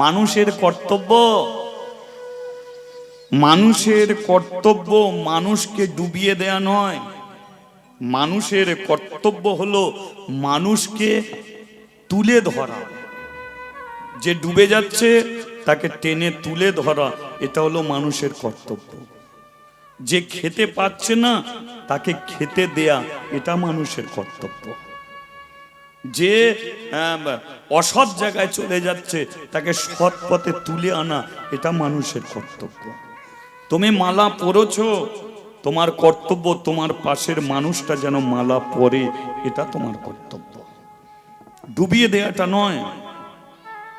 মানুষের কর্তব্য, মানুষের কর্তব্য মানুষকে ডুবিয়ে দেয়া নয়। মানুষের কর্তব্য হলো মানুষকে তুলে ধরা। যে ডুবে যাচ্ছে তাকে টেনে তুলে ধরা, এটা হলো মানুষের কর্তব্য। যে খেতে পাচ্ছে না তাকে খেতে দেয়া, এটা মানুষের কর্তব্য। যে অসৎ জায়গায় চলে যাচ্ছে তাকে সৎ পথে তুলে আনা, এটা মানুষের কর্তব্য। তুমি মালা পরেছো, তোমার কর্তব্য তোমার পাশের মানুষটা যেন মালা পরে, এটা তোমার কর্তব্য, ডুবিয়ে দেয়াটা নয়।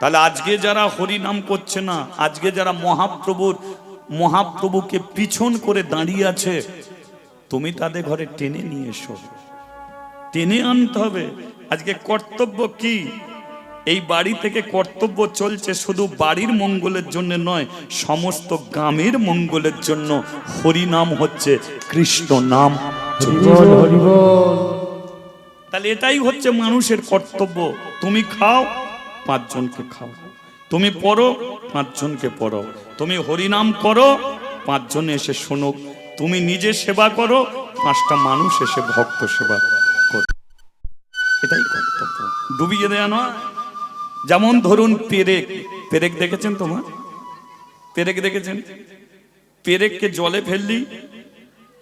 তাহলে আজকে যারা হরি নাম করছে না, আজকে যারা মহাপ্রভুকে পিছন করে দাঁড়িয়ে আছে, তুমি তাদের ঘরে টেনে নিয়ে এসো, টেনে আনতে হবে। আজকে কর্তব্য কি? এই বাড়ি থেকে কর্তব্য চলছে শুধু বাড়ির মঙ্গলের জন্য নয়, সমস্ত গ্রামের মঙ্গলের জন্য। হরি নাম হচ্ছে কৃষ্ণ নাম। তাহলে এটাই হচ্ছে মানুষের কর্তব্য। তুমি খাও, পাঁচজনকে খাও। তুমি পড়ো, পাঁচজনকে পড়ো। তুমি হরিনাম করো, পাঁচজন এসে শোনো। তুমি নিজে সেবা করো, পাঁচটা মানুষ এসে ভক্ত সেবা করো। এটাই কর্তব্য, ডুবিয়ে দেয়া নয়। যেমন ধরুন পেরেক, পেরেক দেখেছেন? তোমার পেরেক দেখেছেন? পেরেককে জলে ফেললি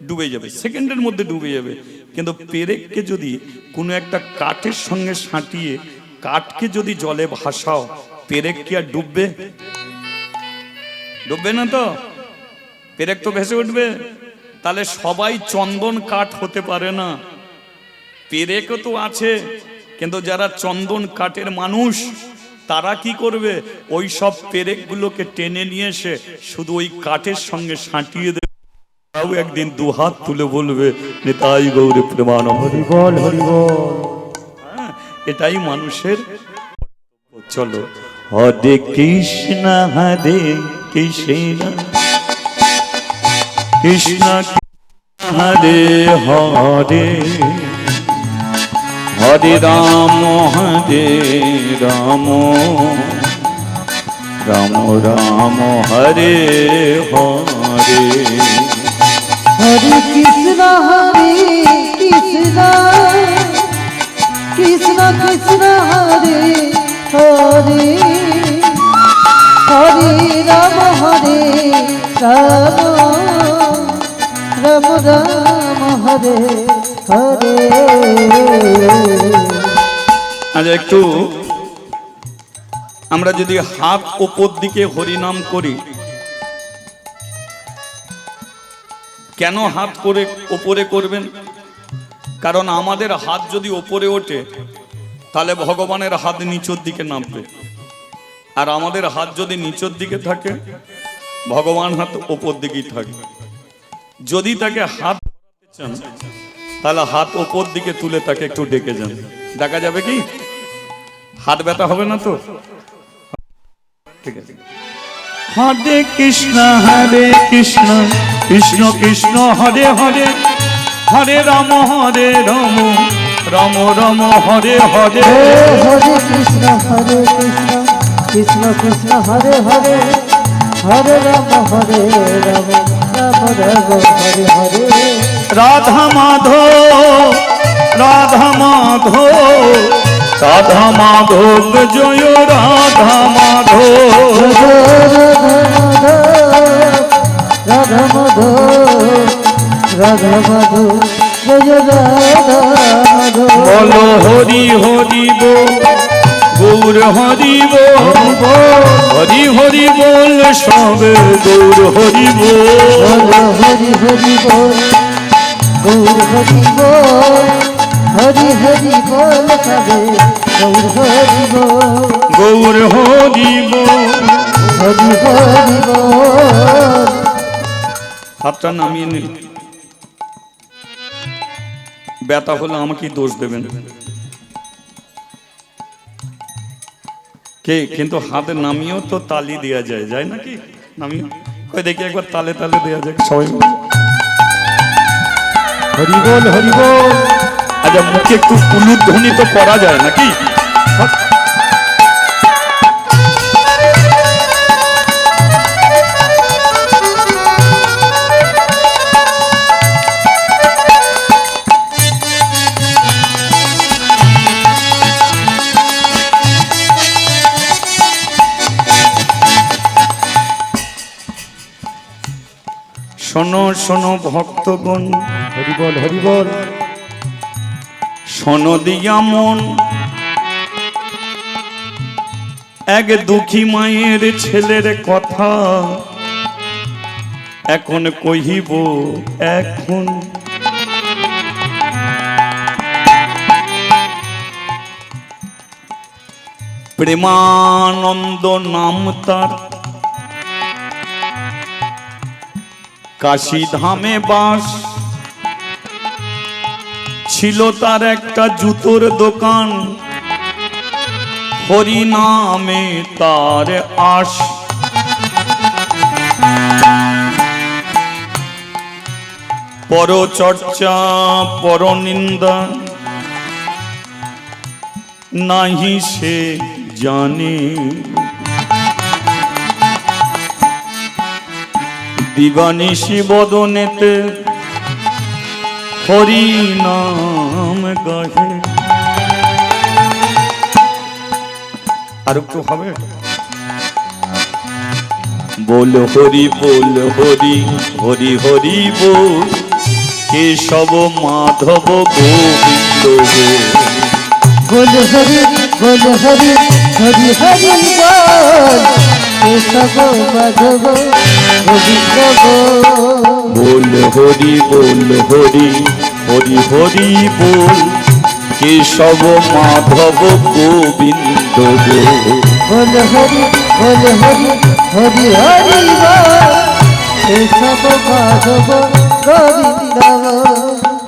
ডুবে যাবে, সেকেন্ডের মধ্যে ডুবে যাবে। কিন্তু পেরেককে যদি কোনো একটা কাঠের সঙ্গে সাঁটিয়ে কাঠকে যদি জলে ভাসাও, পেরেক কি আর ডুববে? ডুববে না তো, পেরেক তো ভেসে উঠবে। তাহলে সবাই চন্দন কাঠ হতে পারে না, পেরেকও তো আছে। কিন্তু যারা চন্দন কাঠের মানুষ, তারা কি করবে? ওই সব পেরেকগুলোকে টেনে নিয়ে এসে শুধু ওই কাঠের সঙ্গে সাঁটিয়ে দেবে। তাও একদিন দুহাত তুলে বলবে, নিতাই গৌরে প্রেমানন্দ, হরি বল হরি বল। এটাই মানুষের। চলো, হরে কৃষ্ণ হরে কৃষ্ণ কৃষ্ণ হরে হরে, হরে রাম রাম রাম হরে হরে, হরে কৃষ্ণ কৃষ্ণ কৃষ্ণ হরে হরে, হরে রাম রাম রাম হরে হরে। আজ একটু আমরা যদি হাত উপর দিকে হরিনাম করি, কেন হাত করে উপরে করবেন? কারণ আমাদের হাত যদি উপরে ওঠে তাহলে ভগবানের হাত নিচের দিকে নামবে, আর আমাদের হাত যদি নিচের দিকে থাকে ভগবান হাত উপর দিকেই থাকবে। যদি তাকে হাত চান তাহলে হাত উপর দিকে তুলে তাকে একটু ডেকে যান, দেখা যাবে কি? হাত ব্যথা হবে না তো? ঠিক আছে। হরে কৃষ্ণ কৃষ্ণ কৃষ্ণ হরে হরে, হরে রাম রাম রাম হরে হরে, হরে কৃষ্ণ কৃষ্ণ কৃষ্ণ হরে হরে, হরে রাম রাম রাম হরে হরে। রাধা মাধব রাধা মাধব রাধা মাধব জয় রাধা মাধব, রাধা মাধব রাধা মাধব জয় রাধা মাধব। বলো হরি হরি বল, গৌর হরি বল, হরি হরি বল সবে গৌর হরি বল, হরি হরি বল, গৌর হরি বল, হরি হরি বল সবে গৌর হরি বল, গৌর হরি বল, হরি হরি বল। হাতটা নামিয়ে নিন। ব্যথা হলে আমাকে দোষ দেবেন কে? কিন্তু হাতে নামিয়েও তো তালি দেওয়া যায়, যায় নাকি? নামিয়ে কই দেখি একবার তালে তালে দেওয়া যায় সবাই। হরি বল হরি বল। আচ্ছা, মুখে একটু উলুধ্বনি তো করা যায় নাকি? শোনো শোনো ভক্তগণ, হরি বল হরি বল। শোনো দিয়া মন, এক দুঃখী মায়ের ছেলের কথা এখন কহিব এখন। প্রেমানন্দ নাম তার, কাশী ধামে বাস, ছিল তার একটা জুতোর দোকান, হরি নামে তার আশ। পরচর্চা পরনিন্দা নাহি সে জানে, দিবানিশি বদনেতে হরি নাম গাহে। আর একটু হবে, বল হরি বল হরি, হরি হরি বল, কেশব মাধব গোবিন্দ বল। बोल हरि बोल हरि हरि हरि बोल, केशव माधव गोविंद बोल। बोल हरि बोल हरि हरि हरि बोल, केशव माधव गोविंद बोल। बोल हरि हरि हरि हरि बोल, केशव माधव गोविंद बोल।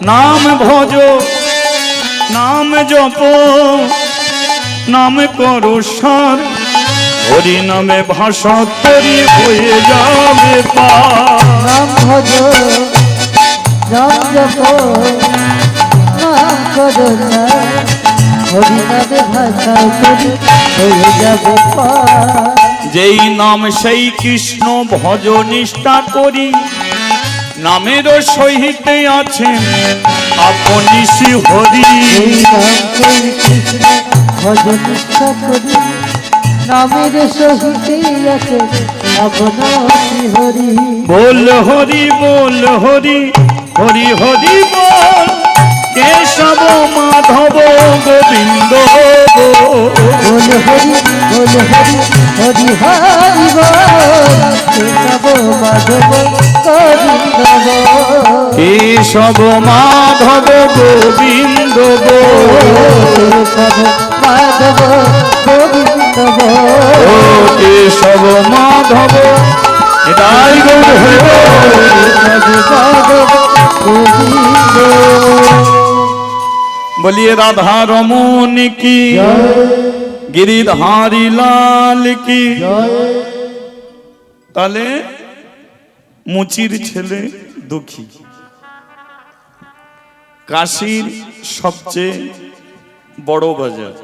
नाम भजो नाम जपो, नाम करो सार, हरि नामे भाषा तरी হয়ে যাবে পার। नाम भजो नाम जपो, नाम करो नाम, हरि नामे भाषा करी হয়ে যাবে পার। যেই নাম সেই কৃষ্ণ ভজ নিষ্ঠা করি, নামের সহিতে আছেন আপনি শ্রী হরি। এই নাম সেই কৃষ্ণ ভজ নিষ্ঠা করি, নামের সহিতে আছে আপনার শ্রী হরি। बोल हरि बोल हरि हरि हरि बोल, केशव माधव गोविंद बोल। बोल हरि बोल हरि हरि हरि बोल, केशव माधव गोविंद बोल। केशव माधव गोविंद बोल, केशव माधव गोविंद बोल। ओ केशव माधव हृदय गौर हरि केशव माधव गोविंद बोल। बोलिए राधा रमन की, गिरिधारी लाल की। তাহলে মুচির ছেলে দুঃখী, কাশীর সবচেয়ে বড় বাজার।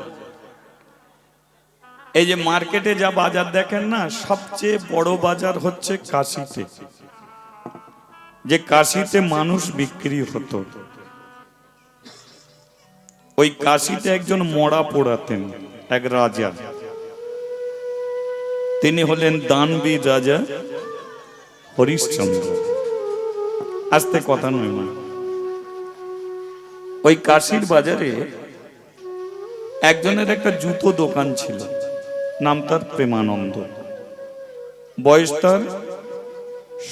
এই যে মার্কেটে যা বাজার দেখেন না, সবচেয়ে বড় বাজার হচ্ছে কাশীতে। যে কাশীতে মানুষ বিক্রি হতো, ওই কাশীতে একজন মরা পোড়াতেন, এক রাজা। তিনি হলেন দানবীর রাজা হরিশ্চন্দ্র। আস্তে কথা নয় না, ওই কাশীর বাজারে একজনের একটা জুতো দোকান ছিল, নাম তার প্রেমানন্দ। বয়স তার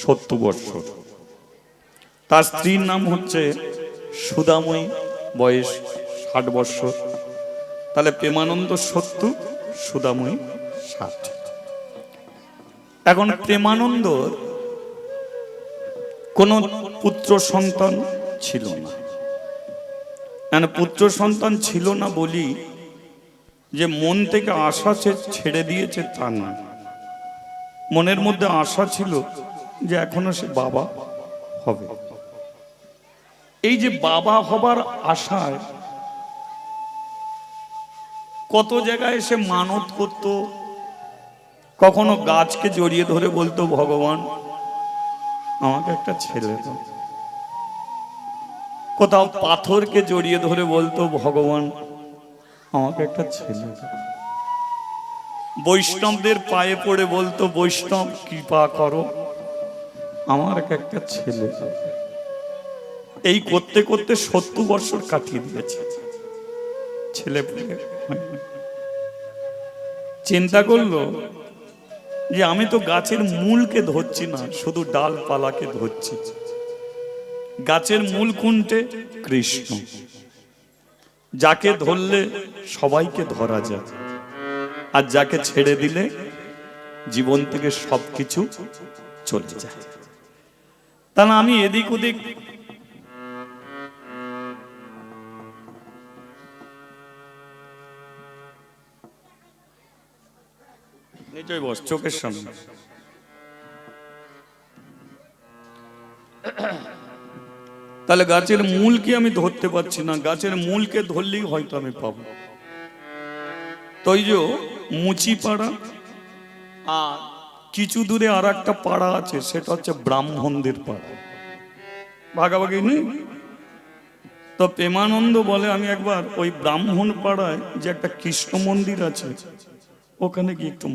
70 বৎসর। তার স্ত্রীর নাম হচ্ছে সুদাময়ী, বয়স 60 বৎসর। তাহলে প্রেমানন্দ 70, সুদাময়ী 60। এখন প্রেমানন্দর কোনো পুত্র সন্তান ছিল না। মানে পুত্র সন্তান ছিল না বলি যে মন থেকে আশা ছেড়ে দিয়েছে তা না, মনের মধ্যে আশা ছিল যে এখনো সে বাবা হবে। এই যে বাবা হবার আশায় কত জায়গায় সে মানত করত, কখনো গাছকে জড়িয়ে ধরে বলতো ভগবান আমাকে একটা ছেলে দাও, কোথাও পাথরকে জড়িয়ে ধরে বলতো ভগবান আমাকে একটা ছেলে দাও, বৈষ্ণবদের পায়ে পড়ে বলতো বৈষ্ণব কৃপা করো আমার একটা ছেলে এই করতে করতে 70 বছর কাটিয়ে দিয়েছে, ছেলে পেলে হয়নি। চিন্তা করলো যে আমি তো গাছের মূলকে ধরছি না, শুধু ডালপালাকে ধরছি। গাছের মূল কোনটে? কৃষ্ণ। যাকে ধরলে সবাইকে ধরা যায়, আর যাকে ছেড়ে দিলে জীবন থেকে সবকিছু চলে যায়। তাহলে আমি এদিক ওদিক নিচয় বস, চোখের সামনে। তাহলে গাছের মূলকে আমি ধরতে পারছি না, গাছের মূলকে ধরলেই হয়তো আমি পাবো। তৈজ মুচি পাড়া, আর কিছু দূরে আর একটা পাড়া আছে, সেটা হচ্ছে ব্রাহ্মণদের পাড়া, ভাগাভাগি নেই। তো প্রেমানন্দ বলে আমি একবার ওই ব্রাহ্মণ পাড়ায় যে একটা কৃষ্ণ মন্দির আছে ওখানে গিয়ে একটু